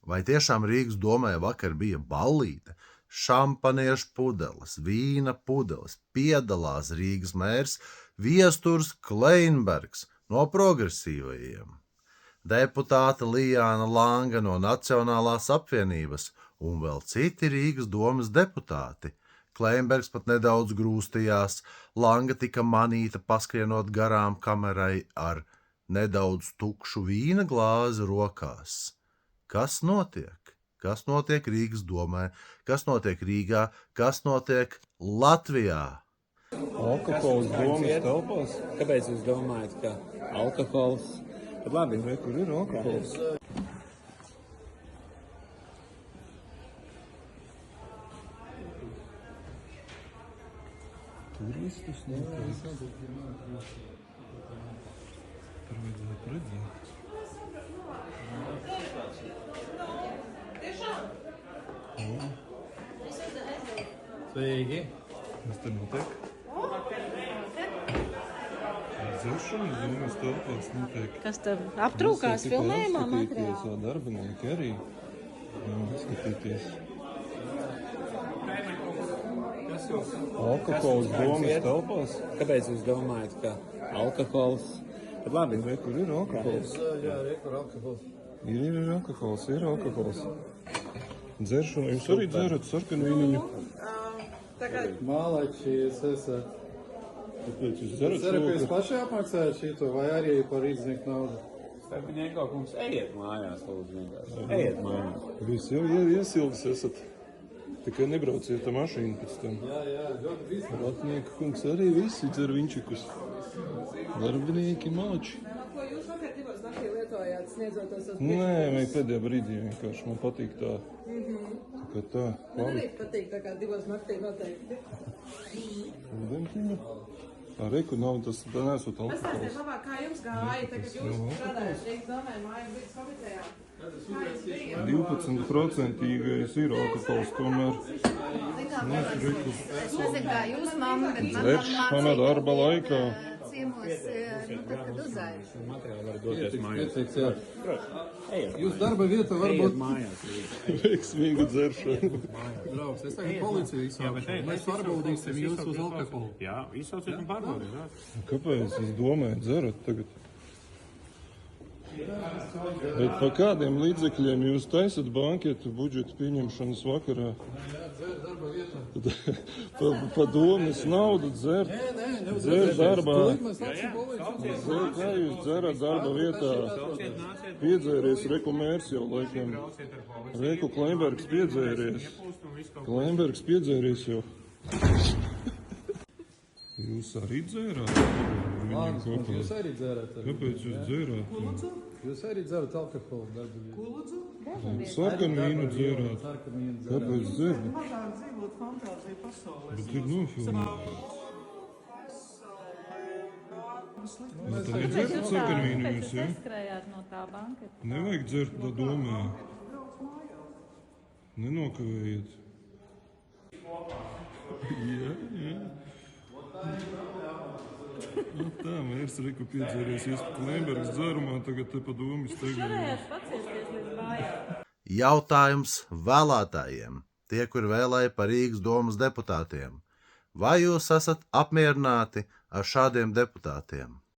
Vai tiešām Rīgas domē vakar bija ballīte? Šampaniešu pudeles, vīna pudeles, piedalās Rīgas mērs Viesturs Kleinbergs no progresīvajiem, deputāte Lijāna Langa no Nacionālās apvienības un vēl citi Rīgas domas deputāti. Kleinbergs pat nedaudz grūstījās, Langa tika manīta paskrienot garām kamerai ar nedaudz tukšu vīna glāzi rokās. Kas notiek? Kas notiek Rīgas domē? Kas notiek Rīgā? Kas notiek Latvijā? Alkohols domas telpās? Kāpēc jūs domājat, ka alkohols... Bet labi. Kur ir alkohols? Turistus notiek. Tur vajadzētu redzēt. Sveiki! Kas te notiek? Dzeršana domas telpās notiek. Kas tur aptrūkās filmējumā materiālā? Darbinieki arī skatīties. Alkohols domas telpās? Kāpēc jūs domājat, ka alkohols... Bet labi. Kur ir alkohols? Jā, kur alkohols? Ir alkohols. Dzeršana. Jūs arī dzerat sarkanu vīniņu? Mālači, jūs esat. Kāpēc jūs dzerat Ceru, ka jūs šo? paši apmaksājat šito, vai arī par rīznieku naudu? Starpinieko kungs, ejiet mājās, lūdzu, vienkārši. Ejiet mājās. Jūs jau iesildes esat. Tikai nebrauciet ar mašīnu pēc tam. Jā, ļoti visu. Latnieku kungs arī visi dzer vinčikus. Darbinieki malači. Ko jūs vakar divos naktī lietojāt, sniedzot tos uz Nē, vajag pēdējā brīdī vienkārši. Man patīk tā. Tā kā tā. Man arī patīk tā kā divos naktī noteikti. Ūdeņķiņa. Tā reku nav tas, tā nesot alkohols. Pastāstiet labāk, kā jums gāja, tagad jūs strādājat Rīgas domē māju vidas komitejā. Kā jums bija? 12% ir alkohols, tomēr Es nezinu, kā jūs, mamma, bet man dzeršana darba laikā. ciemos, tad, kad uzāju. Materiāli var doties mājās. Piecīgs, jā. Jūs darba vieta var Ejiet būt... mājās. Veiksmīga dzeršana. Draugs, es tagad policiju izsākšu. Mēs pārbaudīsim jūs uz alkoholu. Jā, izsauciet un pārbaudīt. Kāpēc jūs domājat dzerat tagad? Bet pa kādiem līdzekļiem jūs taisat banketu budžeta pieņemšanas vakarā? Dzer darba vietā. Pa domas naudu dzert? Dzer darbā. Mēs nāksim policiju. Dzer, kā jūs dzerat darba vietā? Piedzēries, Reku mērs jau laikam. Reku Kleinbergs piedzēries. Kleinbergs piedzēries jau. Jūs arī dzērāt? Lāns, jūs arī dzerat. Kāpēc jūs dzērāt? Jūs arī dzerat alkoholu darba vietā. Sarkanu vīnu dzērāt. Sarkanīnu dzerat. Kāpēc dzērat? Bet ir nofilmēts. Tā nedzērat sarkanu vīnu jūs, ja? Aizskrējāt no tā banketa. Nevajag dzert tā domē. Nenokavējiet. Jā. Nu tā, mērs Reku piedzēries Kleinbergs dzērumā, tagad te pa domu steigā. Varējāt paciesties līdz mājām. Jautājums vēlētājiem, tie, kur vēlēja par Rīgas domas deputātiem. Vai jūs esat apmierināti ar šādiem deputātiem?